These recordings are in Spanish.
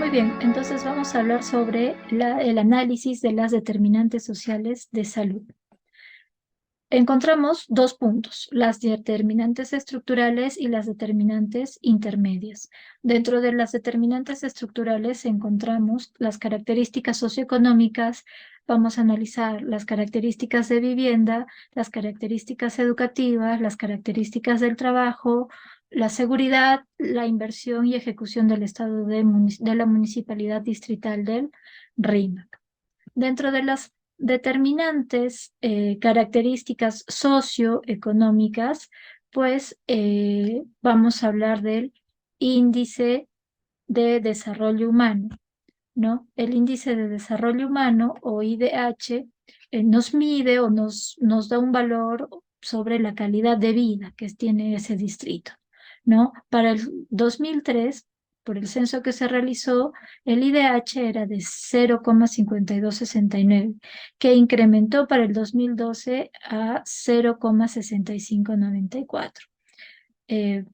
Muy bien, entonces vamos a hablar sobre el análisis de las determinantes sociales de salud. Encontramos dos puntos, las determinantes estructurales y las determinantes intermedias. Dentro de las determinantes estructurales encontramos las características socioeconómicas, vamos a analizar las características de vivienda, las características educativas, las características del trabajo, la seguridad, la inversión y ejecución del Estado de la Municipalidad Distrital del RIMAC. Dentro de las determinantes características socioeconómicas, pues vamos a hablar del índice de desarrollo humano, ¿no? El índice de desarrollo humano o IDH nos mide o nos da un valor sobre la calidad de vida que tiene ese distrito, ¿no? Para el 2003, por el censo que se realizó, el IDH era de 0,5269, que incrementó para el 2012 a 0,6594. Eh,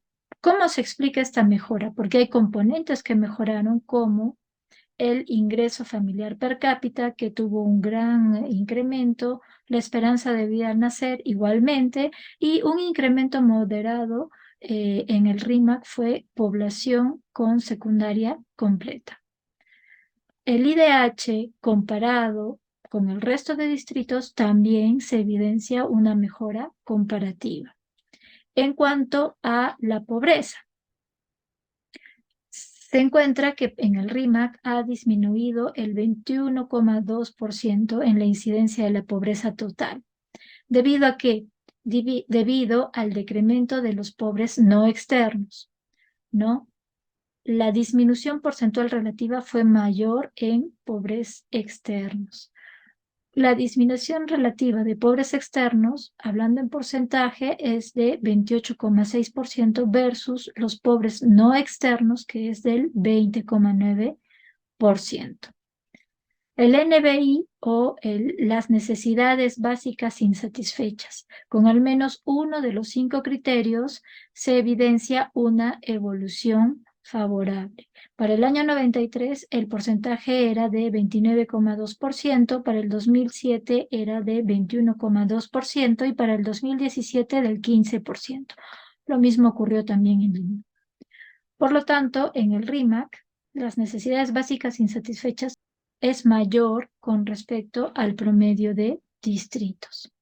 ¿Cómo se explica esta mejora? Porque hay componentes que mejoraron, como el ingreso familiar per cápita, que tuvo un gran incremento, la esperanza de vida al nacer igualmente, y un incremento moderado en el RIMAC fue población con secundaria completa. El IDH comparado con el resto de distritos también se evidencia una mejora comparativa. En cuanto a la pobreza, se encuentra que en el RIMAC ha disminuido el 21,2% en la incidencia de la pobreza total. ¿Debido a qué? Debido al decremento de los pobres no externos, ¿no? La disminución porcentual relativa fue mayor en pobres externos. La disminución relativa de pobres externos, hablando en porcentaje, es de 28,6% versus los pobres no externos, que es del 20,9%. El NBI o las necesidades básicas insatisfechas. Con al menos uno de los 5 criterios se evidencia una evolución favorable. Para el año 93 el porcentaje era de 29,2%, para el 2007 era de 21,2% y para el 2017 del 15%. Lo mismo ocurrió también en Lima. Por lo tanto, en el RIMAC, las necesidades básicas insatisfechas es mayor con respecto al promedio de distritos.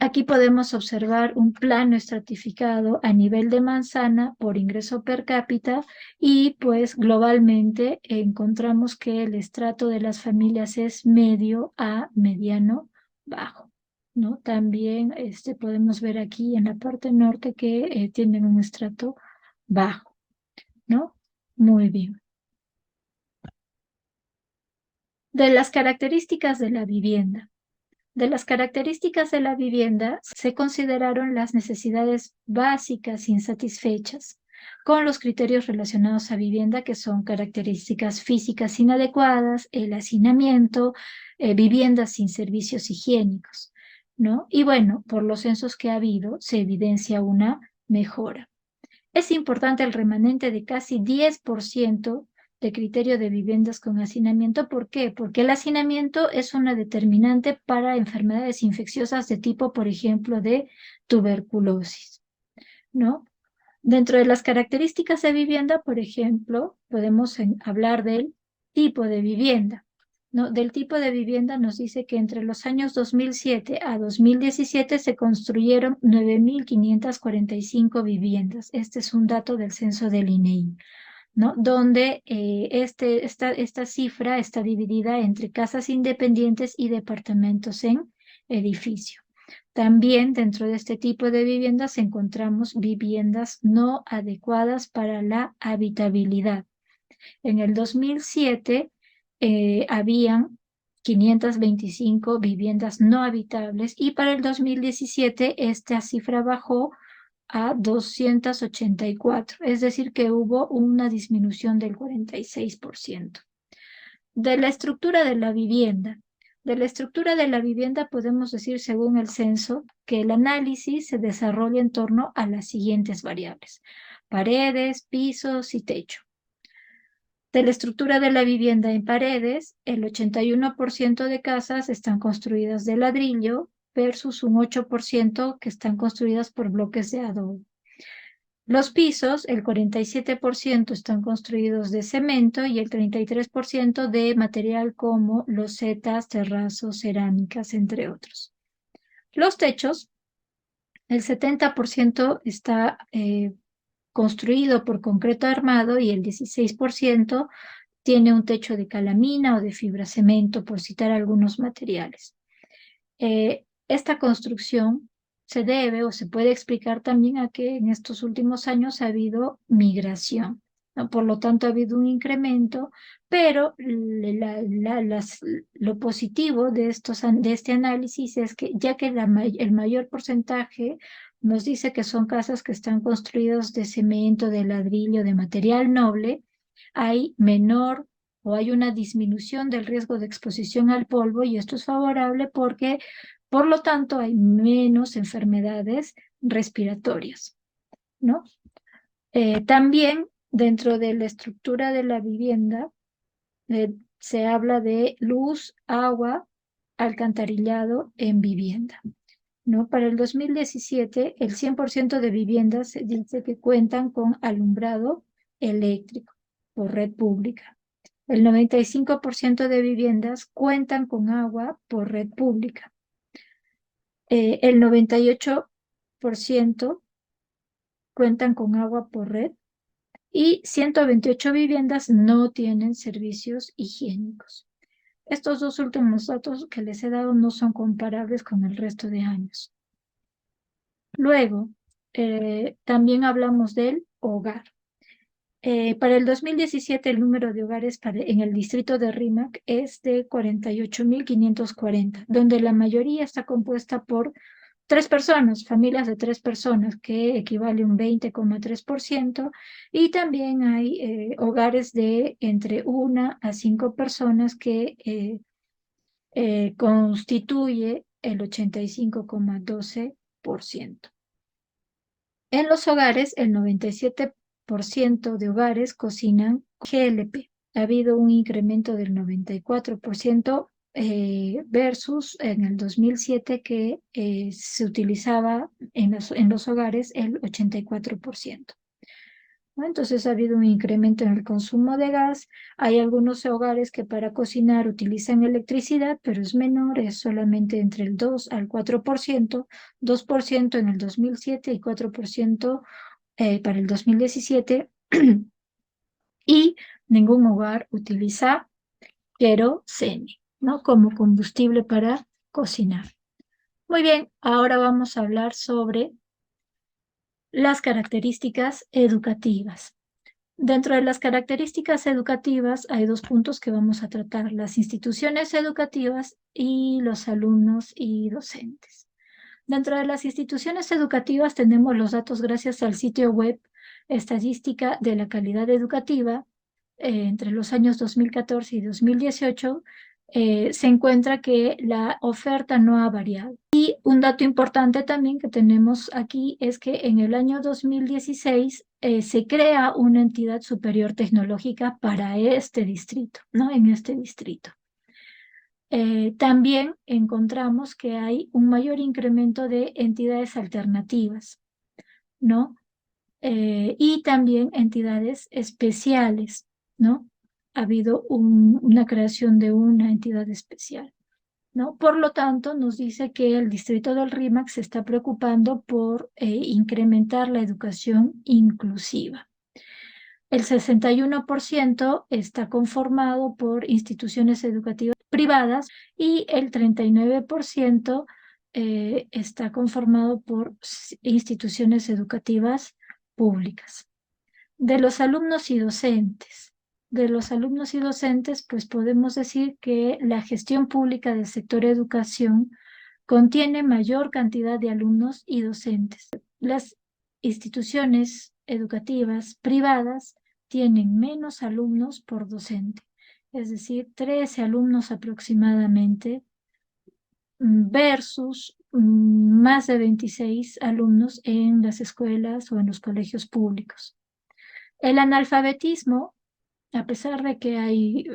Aquí podemos observar un plano estratificado a nivel de manzana por ingreso per cápita, y pues globalmente encontramos que el estrato de las familias es medio a mediano bajo, ¿no? También podemos ver aquí en la parte norte que tienen un estrato bajo, ¿no? Muy bien. De las características de la vivienda. De las características de la vivienda se consideraron las necesidades básicas insatisfechas con los criterios relacionados a vivienda, que son características físicas inadecuadas, el hacinamiento, viviendas sin servicios higiénicos, ¿no? Y bueno, por los censos que ha habido, se evidencia una mejora. Es importante el remanente de casi 10% de criterio de viviendas con hacinamiento. ¿Por qué? Porque el hacinamiento es una determinante para enfermedades infecciosas de tipo, por ejemplo, de tuberculosis, ¿no? Dentro de las características de vivienda, por ejemplo, podemos hablar del tipo de vivienda, ¿no? Del tipo de vivienda nos dice que entre los años 2007 a 2017 se construyeron 9.545 viviendas. Este es un dato del censo del INEI, ¿no? Donde esta cifra está dividida entre casas independientes y departamentos en edificio. También dentro de este tipo de viviendas encontramos viviendas no adecuadas para la habitabilidad. En el 2007 habían 525 viviendas no habitables, y para el 2017 esta cifra bajó a 284, es decir, que hubo una disminución del 46%. De la estructura de la vivienda. De la estructura de la vivienda podemos decir, según el censo, que el análisis se desarrolla en torno a las siguientes variables: paredes, pisos y techo. De la estructura de la vivienda en paredes, el 81% de casas están construidas de ladrillo versus un 8% que están construidas por bloques de adobe. Los pisos, el 47% están construidos de cemento y el 33% de material como losetas, terrazos, cerámicas, entre otros. Los techos, el 70% está construido por concreto armado y el 16% tiene un techo de calamina o de fibracemento, por citar algunos materiales. Esta construcción se debe o se puede explicar también a que en estos últimos años ha habido migración, ¿no? Por lo tanto, ha habido un incremento, pero lo positivo de este análisis es que ya que el mayor porcentaje nos dice que son casas que están construidas de cemento, de ladrillo, de material noble, hay menor o hay una disminución del riesgo de exposición al polvo y esto es favorable porque, por lo tanto, hay menos enfermedades respiratorias, ¿no? También dentro de la estructura de la vivienda se habla de luz, agua, alcantarillado en vivienda, ¿no? Para el 2017, el 100% de viviendas se dice que cuentan con alumbrado eléctrico por red pública. El 95% de viviendas cuentan con agua por red pública. El 98% cuentan con agua por red y 128 viviendas no tienen servicios higiénicos. Estos dos últimos datos que les he dado no son comparables con el resto de años. Luego, también hablamos del hogar. Para el 2017 el número de hogares en el distrito de Rímac es de 48.540, donde la mayoría está compuesta por 3 personas, familias de 3 personas, que equivale a un 20,3%, y también hay hogares de entre 1 a 5 personas que constituye el 85,12%. En los hogares, el 97% de hogares cocinan GLP. Ha habido un incremento del 94% versus en el 2007 que se utilizaba en los hogares el 84%. ¿No? Entonces ha habido un incremento en el consumo de gas. Hay algunos hogares que para cocinar utilizan electricidad, pero es menor, es solamente entre el 2 al 4%, 2% en el 2007 y 4% para el 2017. Y ningún hogar utiliza querosene, ¿no? Como combustible para cocinar. Muy bien, ahora vamos a hablar sobre las características educativas. Dentro de las características educativas hay 2 puntos que vamos a tratar: las instituciones educativas y los alumnos y docentes. Dentro de las instituciones educativas tenemos los datos gracias al sitio web Estadística de la Calidad Educativa. Entre los años 2014 y 2018 se encuentra que la oferta no ha variado. Y un dato importante también que tenemos aquí es que en el año 2016 se crea una entidad superior tecnológica para este distrito, ¿no? En este distrito. También encontramos que hay un mayor incremento de entidades alternativas, ¿no? Y también entidades especiales, ¿no? Ha habido una creación de una entidad especial, ¿no? Por lo tanto, nos dice que el distrito del Rímac se está preocupando por incrementar la educación inclusiva. El 61% está conformado por instituciones educativas privadas y el 39% está conformado por instituciones educativas públicas. De los alumnos y docentes. Pues podemos decir que la gestión pública del sector educación contiene mayor cantidad de alumnos y docentes. Las instituciones educativas privadas tienen menos alumnos por docente, es decir, 13 alumnos aproximadamente versus más de 26 alumnos en las escuelas o en los colegios públicos. El analfabetismo a pesar de que hay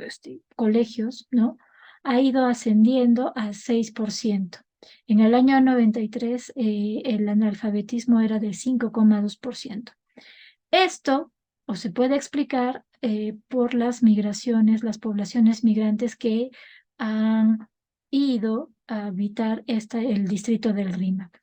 colegios, ¿no? Ha ido ascendiendo a 6%. En el año 93, el analfabetismo era de 5,2%. Esto o se puede explicar por las migraciones, las poblaciones migrantes que han ido a habitar el distrito del Rímac.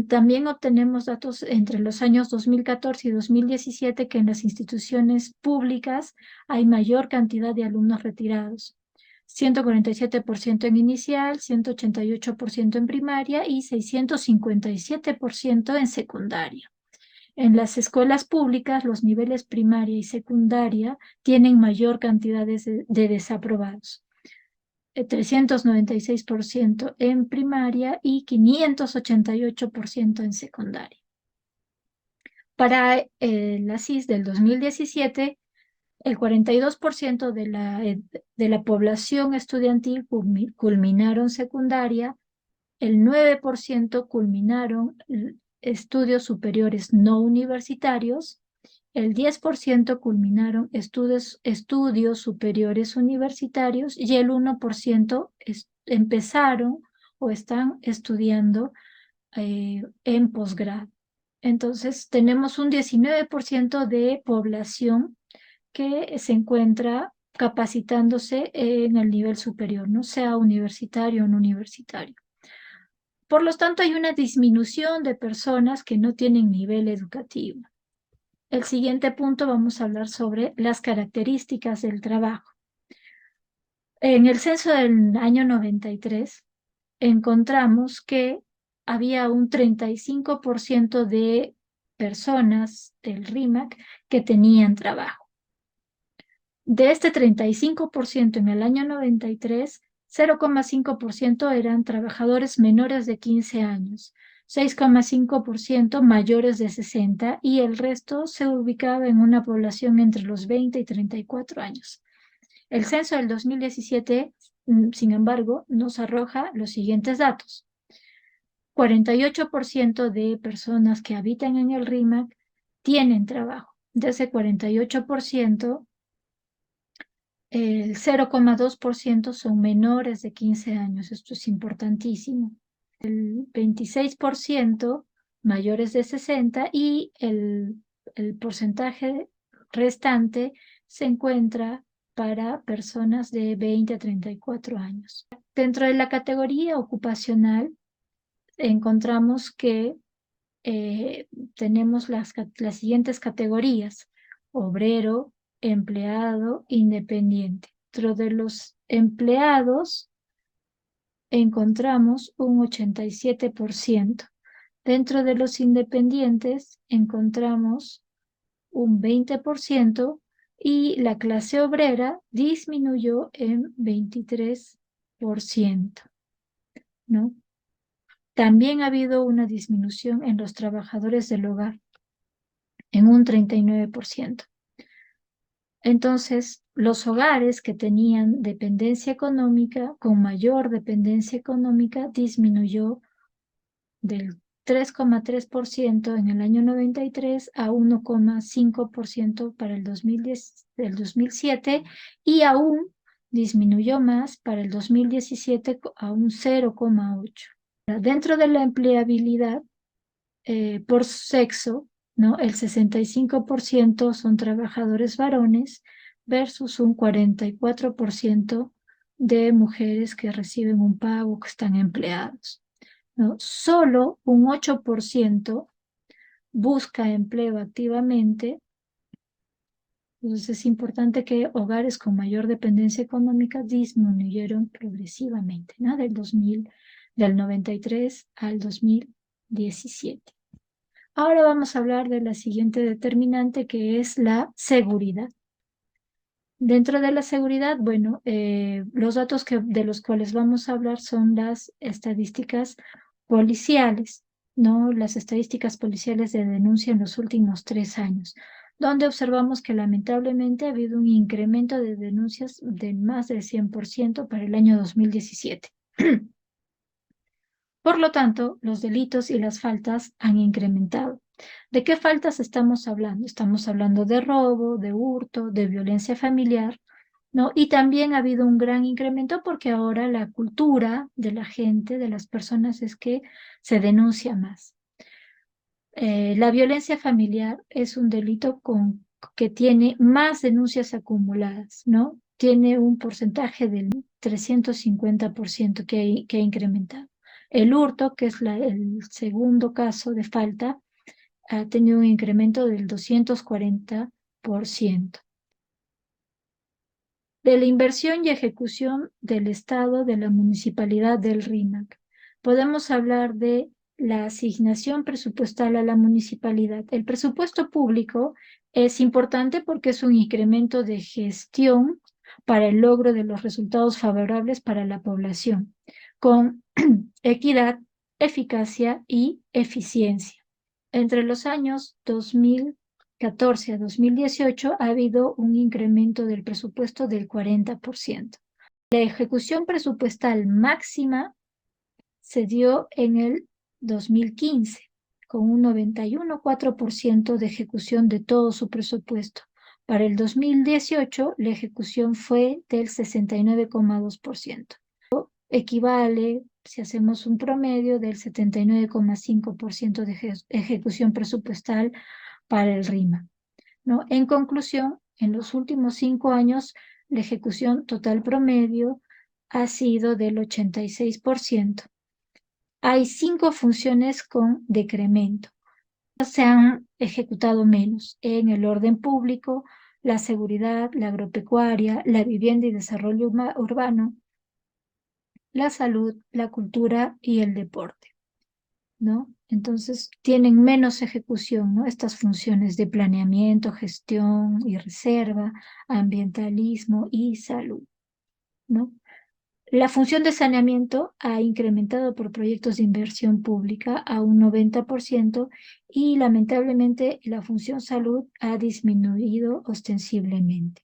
También obtenemos datos entre los años 2014 y 2017 que en las instituciones públicas hay mayor cantidad de alumnos retirados. 147% en inicial, 188% en primaria y 657% en secundaria. En las escuelas públicas, los niveles primaria y secundaria tienen mayor cantidad de desaprobados. 396% en primaria y 588% en secundaria. Para la CIS del 2017, el 42% de la población estudiantil culminaron secundaria, el 9% culminaron estudios superiores no universitarios, el 10% culminaron estudios superiores universitarios y el 1% empezaron o están estudiando en posgrado. Entonces, tenemos un 19% de población que se encuentra capacitándose en el nivel superior, no sea universitario o no universitario. Por lo tanto, hay una disminución de personas que no tienen nivel educativo. El siguiente punto vamos a hablar sobre las características del trabajo. En el censo del año 93 encontramos que había un 35% de personas del RIMAC que tenían trabajo. De este 35% en el año 93, 0,5% eran trabajadores menores de 15 años, 6,5% mayores de 60 y el resto se ubicaba en una población entre los 20 y 34 años. El censo del 2017, sin embargo, nos arroja los siguientes datos. 48% de personas que habitan en el RIMAC tienen trabajo. De ese 48%, el 0,2% son menores de 15 años. Esto es importantísimo. El 26% mayores de 60 y el porcentaje restante se encuentra para personas de 20 a 34 años. Dentro de la categoría ocupacional encontramos que tenemos las siguientes categorías: obrero, empleado, independiente. Dentro de los empleados encontramos un 87%. Dentro de los independientes encontramos un 20% y la clase obrera disminuyó en 23%, ¿no? También ha habido una disminución en los trabajadores del hogar, en un 39%. Entonces, los hogares que tenían dependencia económica, con mayor dependencia económica, disminuyó del 3,3% en el año 93 a 1,5% para el 2007 y aún disminuyó más para el 2017 a un 0,8%. Dentro de la empleabilidad por sexo, ¿no? El 65% son trabajadores varones versus un 44% de mujeres que reciben un pago, que están empleados, ¿no? Solo un 8% busca empleo activamente. Entonces es importante que hogares con mayor dependencia económica disminuyeron progresivamente, ¿no? Del 93 al 2017. Ahora vamos a hablar de la siguiente determinante, que es la seguridad. Dentro de la seguridad, bueno, los datos de los cuales vamos a hablar son las estadísticas policiales, ¿no? Las estadísticas policiales de denuncia en los últimos 3 años, donde observamos que lamentablemente ha habido un incremento de denuncias de más del 100% para el año 2017. Por lo tanto, los delitos y las faltas han incrementado. ¿De qué faltas estamos hablando? Estamos hablando de robo, de hurto, de violencia familiar, ¿no? Y también ha habido un gran incremento porque ahora la cultura de la gente, de las personas, es que se denuncia más. La violencia familiar es un delito que tiene más denuncias acumuladas, ¿no? Tiene un porcentaje del 350% que ha incrementado. El hurto, que es el segundo caso de falta, ha tenido un incremento del 240%. De la inversión y ejecución del Estado de la Municipalidad del RIMAC. Podemos hablar de la asignación presupuestal a la municipalidad. El presupuesto público es importante porque es un incremento de gestión para el logro de los resultados favorables para la población, con equidad, eficacia y eficiencia. Entre los años 2014 a 2018 ha habido un incremento del presupuesto del 40%. La ejecución presupuestal máxima se dio en el 2015, con un 91,4% de ejecución de todo su presupuesto. Para el 2018, la ejecución fue del 69,2%. Equivale, si hacemos un promedio, del 79,5% de ejecución presupuestal para el RIMA, ¿no? En conclusión, en los últimos 5 años, la ejecución total promedio ha sido del 86%. Hay 5 funciones con decremento. Se han ejecutado menos en el orden público, la seguridad, la agropecuaria, la vivienda y desarrollo urbano, la salud, la cultura y el deporte, ¿no? Entonces, tienen menos ejecución, ¿no? Estas funciones de planeamiento, gestión y reserva, ambientalismo y salud, ¿no? La función de saneamiento ha incrementado por proyectos de inversión pública a un 90% y lamentablemente la función salud ha disminuido ostensiblemente.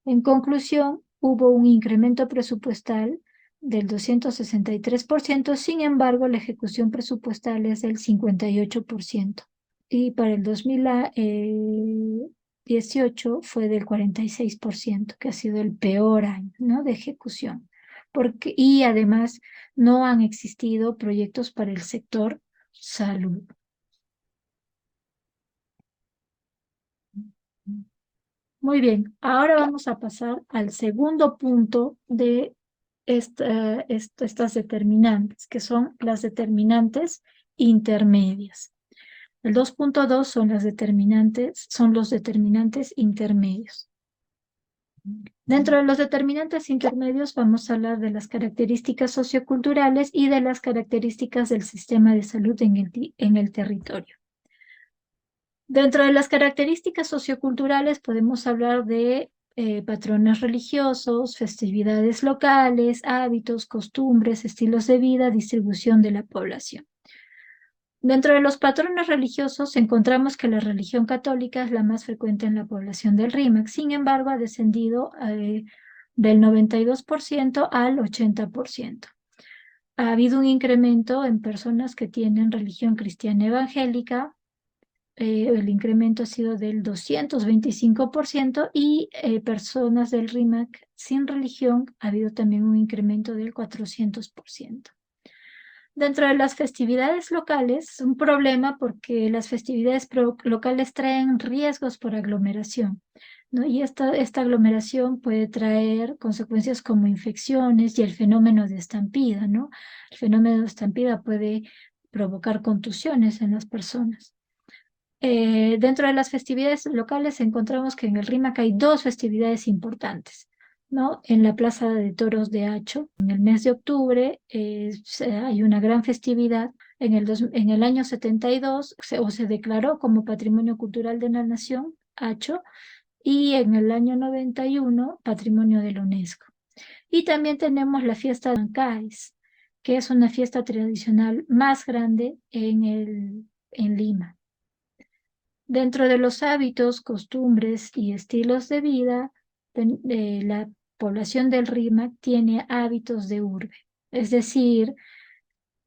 En conclusión, hubo un incremento presupuestal del 263%, sin embargo, la ejecución presupuestal es del 58%. Y para el 2018 fue del 46%, que ha sido el peor año, ¿no?, de ejecución. Y además no han existido proyectos para el sector salud. Muy bien, ahora vamos a pasar al segundo punto de estas determinantes, que son las determinantes intermedias. El 2.2 son los determinantes intermedios. Dentro de los determinantes intermedios vamos a hablar de las características socioculturales y de las características del sistema de salud en el territorio. Dentro de las características socioculturales podemos hablar de patrones religiosos, festividades locales, hábitos, costumbres, estilos de vida, distribución de la población. Dentro de los patrones religiosos encontramos que la religión católica es la más frecuente en la población del RIMAC, sin embargo ha descendido del 92% al 80%. Ha habido un incremento en personas que tienen religión cristiana evangélica, el incremento ha sido del 225% y personas del RIMAC sin religión ha habido también un incremento del 400%. Dentro de las festividades locales, es un problema porque las festividades locales traen riesgos por aglomeración, ¿no? Y esta aglomeración puede traer consecuencias como infecciones y el fenómeno de estampida, ¿no? El fenómeno de estampida puede provocar contusiones en las personas. Dentro de las festividades locales encontramos que en el RIMAC hay 2 festividades importantes, ¿no? En la Plaza de Toros de Hacho, en el mes de octubre, hay una gran festividad. En el año 72 se declaró como Patrimonio Cultural de la Nación, Hacho, y en el año 91, Patrimonio de la UNESCO. Y también tenemos la fiesta de Ancaes, que es una fiesta tradicional más grande en Lima. Dentro de los hábitos, costumbres y estilos de vida, la población del RIMAC tiene hábitos de urbe, es decir,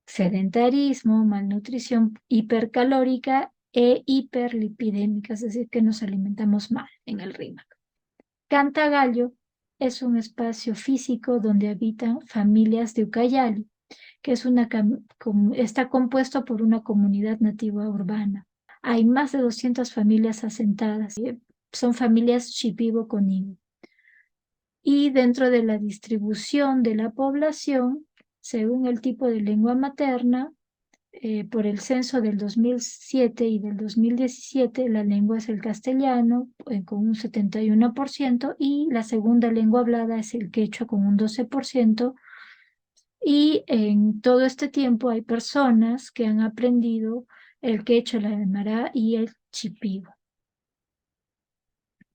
sedentarismo, malnutrición hipercalórica e hiperlipidémica, es decir, que nos alimentamos mal en el RIMAC. Cantagallo es un espacio físico donde habitan familias de Ucayali, que es está compuesto por una comunidad nativa urbana. Hay más de 200 familias asentadas, son familias Shipibo-Conibo. Y dentro de la distribución de la población, según el tipo de lengua materna, por el censo del 2007 y del 2017, la lengua es el castellano con un 71% y la segunda lengua hablada es el quechua con un 12%. Y en todo este tiempo hay personas que han aprendido el quechua, el aymara y el shipibo.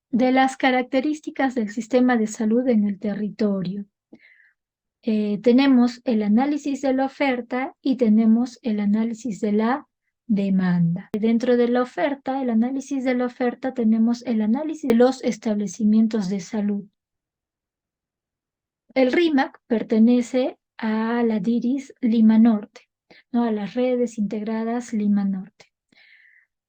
De las características del sistema de salud en el territorio. Tenemos el análisis de la oferta y tenemos el análisis de la demanda. Dentro de la oferta, el análisis de la oferta, tenemos el análisis de los establecimientos de salud. El RIMAC pertenece a la DIRIS Lima Norte, ¿no? A las redes integradas Lima Norte.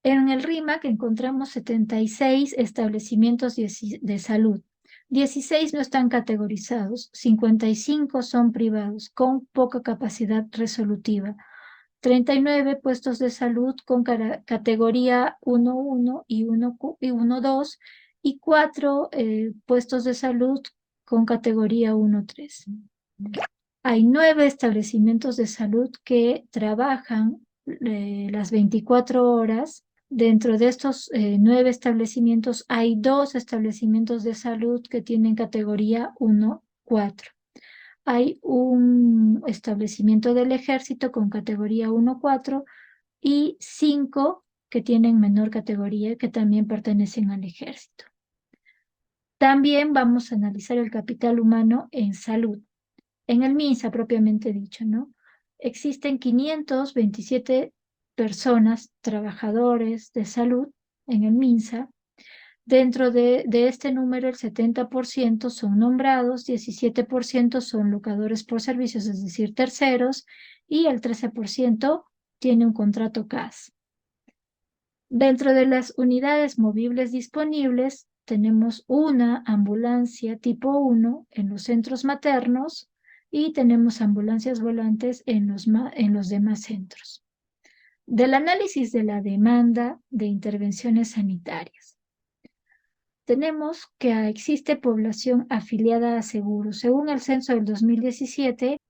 En el RIMAC encontramos 76 establecimientos de salud. 16 no están categorizados, 55 son privados con poca capacidad resolutiva, 39 puestos de salud con categoría 1.1 y 1.2 y 4 puestos de salud con categoría 1.3. Hay 9 establecimientos de salud que trabajan las 24 horas. Dentro de estos 9 establecimientos hay 2 establecimientos de salud que tienen categoría 1.4. Hay un establecimiento del ejército con categoría 1.4 y 5 que tienen menor categoría que también pertenecen al ejército. También vamos a analizar el capital humano en salud. En el MINSA propiamente dicho, ¿no? Existen 527 personas, trabajadores de salud en el MINSA. Dentro de este número, el 70% son nombrados, 17% son locadores por servicios, es decir, terceros, y el 13% tiene un contrato CAS. Dentro de las unidades movibles disponibles, tenemos una ambulancia tipo 1 en los centros maternos y tenemos ambulancias volantes en los demás centros. Del análisis de la demanda de intervenciones sanitarias. Tenemos que existe población afiliada a seguros. Según el censo del 2017,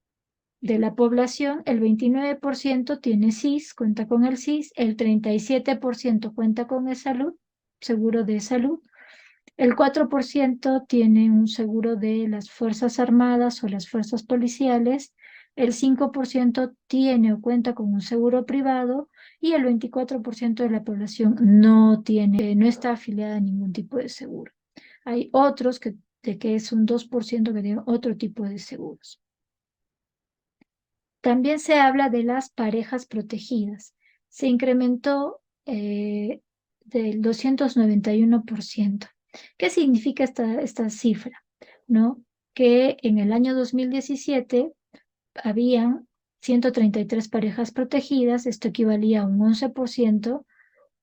de la población, el 29% tiene SIS, cuenta con el SIS, el 37% cuenta con el seguro de salud, el 4% tiene un seguro de las Fuerzas Armadas o las Fuerzas Policiales, el 5% tiene o cuenta con un seguro privado y el 24% de la población no está afiliada a ningún tipo de seguro. Hay otros que es un 2% que tienen otro tipo de seguros. También se habla de las parejas protegidas. Se incrementó del 291%. ¿Qué significa esta cifra? ¿No? Que en el año 2017 habían 133 parejas protegidas, esto equivalía a un 11%,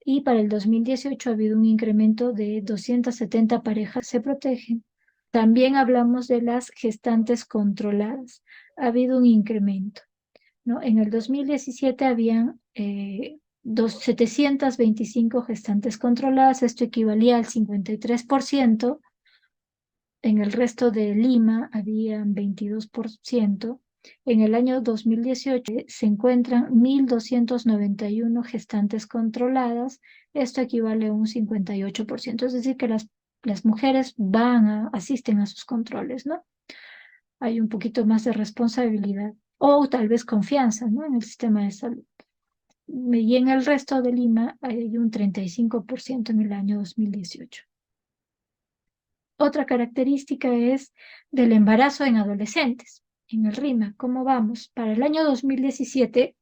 y para el 2018 ha habido un incremento de 270 parejas se protegen. También hablamos de las gestantes controladas. Ha habido un incremento, ¿no? En el 2017 habían 725 gestantes controladas, esto equivalía al 53%. En el resto de Lima habían 22%. En el año 2018 se encuentran 1.291 gestantes controladas, esto equivale a un 58%, es decir, que las mujeres asisten a sus controles, ¿no? Hay un poquito más de responsabilidad o tal vez confianza, ¿no? En el sistema de salud. Y en el resto de Lima hay un 35% en el año 2018. Otra característica es del embarazo en adolescentes. En el RIMA, ¿cómo vamos? Para el año 2017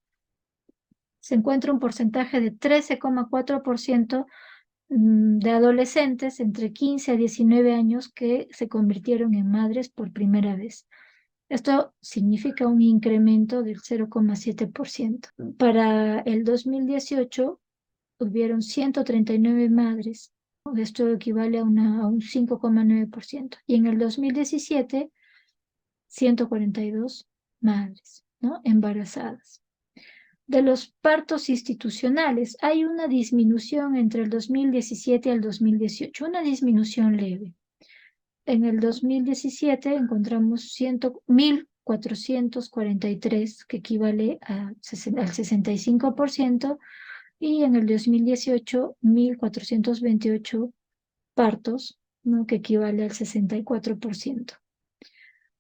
se encuentra un porcentaje de 13,4% de adolescentes entre 15 a 19 años que se convirtieron en madres por primera vez. Esto significa un incremento del 0,7%. Para el 2018 hubieron 139 madres. Esto equivale a un 5,9%. Y en el 2017, 142 madres, ¿no?, embarazadas. De los partos institucionales, hay una disminución entre el 2017 al 2018, una disminución leve. En el 2017 encontramos 1.443, que equivale al 65%, y en el 2018, 1.428 partos, ¿no?, que equivale al 64%.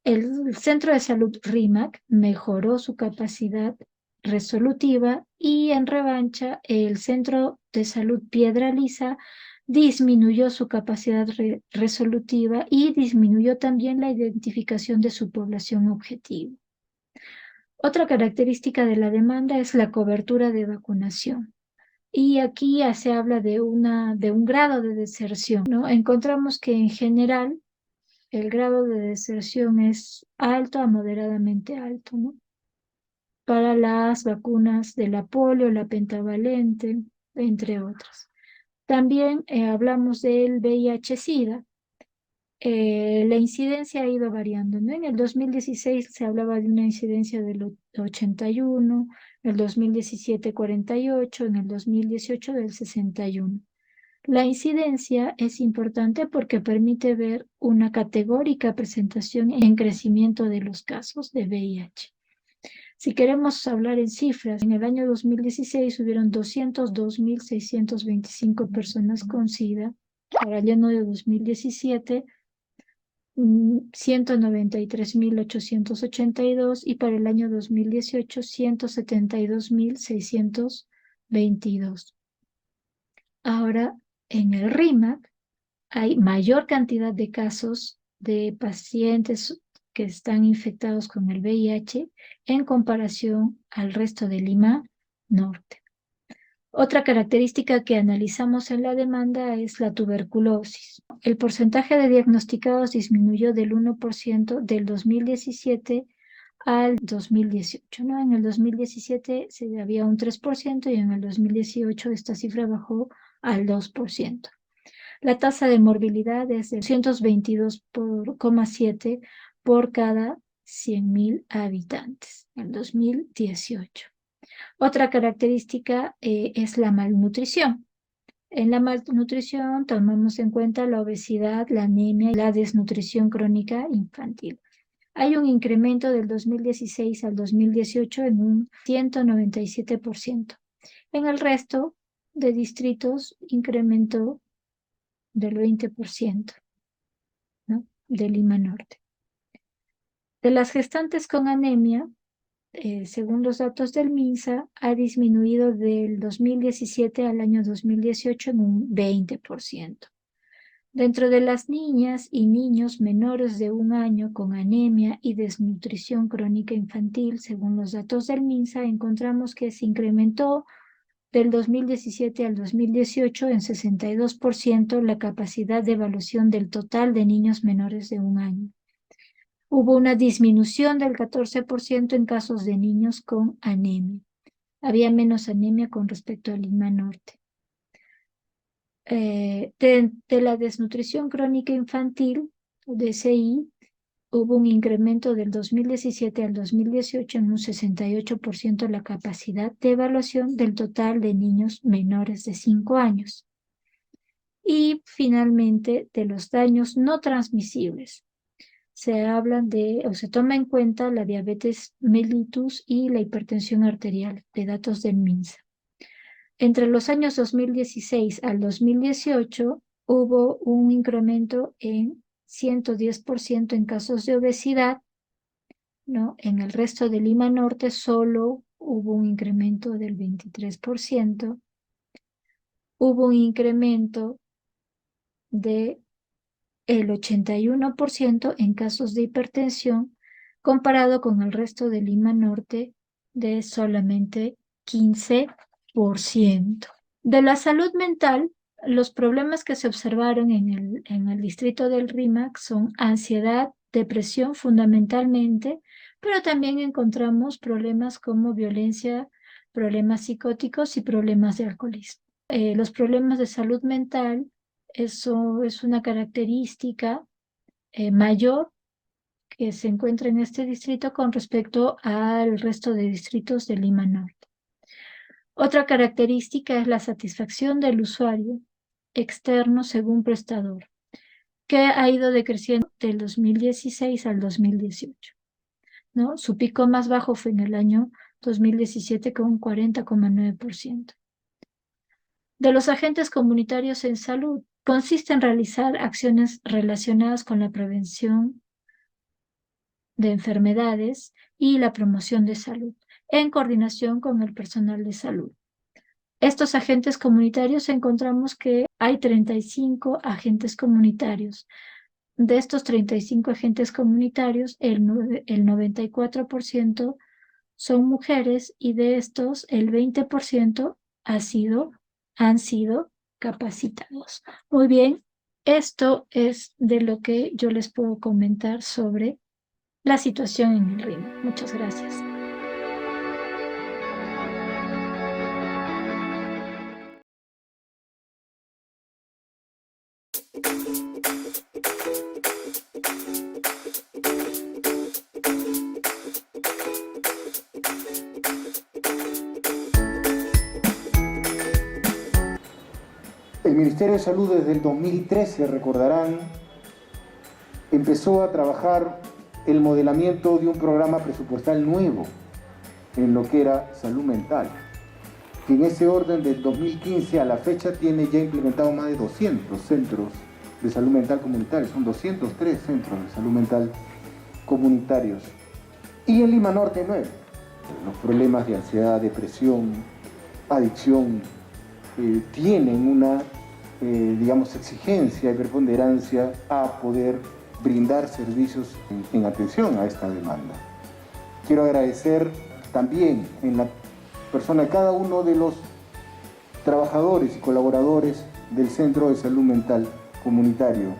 El Centro de Salud RIMAC mejoró su capacidad resolutiva y en revancha el Centro de Salud Piedra Lisa disminuyó su capacidad resolutiva y disminuyó también la identificación de su población objetivo. Otra característica de la demanda es la cobertura de vacunación. Y aquí ya se habla de un grado de deserción, ¿no? Encontramos que en general el grado de deserción es alto a moderadamente alto, ¿no?, para las vacunas de la polio, la pentavalente, entre otras. También hablamos del VIH-Sida. La incidencia ha ido variando, ¿no? En el 2016 se hablaba de una incidencia del 81, en el 2017 48, en el 2018 del 61. La incidencia es importante porque permite ver una categórica presentación en crecimiento de los casos de VIH. Si queremos hablar en cifras, en el año 2016 hubieron 202.625 personas con SIDA. Para el año de 2017, 193.882, y para el año 2018, 172.622. Ahora, en el RIMAC hay mayor cantidad de casos de pacientes que están infectados con el VIH en comparación al resto de Lima Norte. Otra característica que analizamos en la demanda es la tuberculosis. El porcentaje de diagnosticados disminuyó del 1% del 2017 al 2018, ¿no? En el 2017 había un 3% y en el 2018 esta cifra bajó al 2%. La tasa de morbilidad es de 222,7 por cada 100.000 habitantes en 2018. Otra característica es la malnutrición. En la malnutrición tomamos en cuenta la obesidad, la anemia y la desnutrición crónica infantil. Hay un incremento del 2016 al 2018 en un 197%. En el resto de distritos incrementó del 20%, ¿no?, de Lima Norte. De las gestantes con anemia, según los datos del MINSA, ha disminuido del 2017 al año 2018 en un 20%. Dentro de las niñas y niños menores de 1 año con anemia y desnutrición crónica infantil, según los datos del MINSA, encontramos que se incrementó del 2017 al 2018 en 62% la capacidad de evaluación del total de niños menores de 1 año. Hubo una disminución del 14% en casos de niños con anemia. Había menos anemia con respecto a Lima Norte. De la desnutrición crónica infantil, DCI, hubo un incremento del 2017 al 2018 en un 68% la capacidad de evaluación del total de niños menores de 5 años. Y finalmente, de los daños no transmisibles. Se toma en cuenta la diabetes mellitus y la hipertensión arterial, de datos del MINSA. Entre los años 2016 al 2018 hubo un incremento en 110% en casos de obesidad, ¿no? En el resto de Lima Norte solo hubo un incremento del 23%. Hubo un incremento del 81% en casos de hipertensión, comparado con el resto de Lima Norte de solamente 15%. De la salud mental, los problemas que se observaron en el distrito del RIMAC son ansiedad, depresión fundamentalmente, pero también encontramos problemas como violencia, problemas psicóticos y problemas de alcoholismo. los problemas de salud mental, eso es una característica mayor que se encuentra en este distrito con respecto al resto de distritos de Lima Norte. Otra característica es la satisfacción del usuario externo según prestador, que ha ido decreciendo del 2016 al 2018, ¿no? Su pico más bajo fue en el año 2017 con un 40,9%. De los agentes comunitarios en salud, consiste en realizar acciones relacionadas con la prevención de enfermedades y la promoción de salud, en coordinación con el personal de salud. Estos agentes comunitarios encontramos que hay 35 agentes comunitarios. De estos 35 agentes comunitarios, el 94% son mujeres y de estos el 20% han sido capacitados. Muy bien, esto es de lo que yo les puedo comentar sobre la situación en el Rímac. Muchas gracias. El Ministerio de Salud desde el 2013, recordarán, empezó a trabajar el modelamiento de un programa presupuestal nuevo en lo que era salud mental, que en ese orden del 2015 a la fecha tiene ya implementado más de 200 centros de salud mental comunitarios, son 203 centros de salud mental comunitarios. Y en Lima Norte 9, los problemas de ansiedad, depresión, adicción, tienen una, digamos, exigencia y preponderancia a poder brindar servicios en atención a esta demanda. Quiero agradecer también en la persona de cada uno de los trabajadores y colaboradores del Centro de Salud Mental Comunitario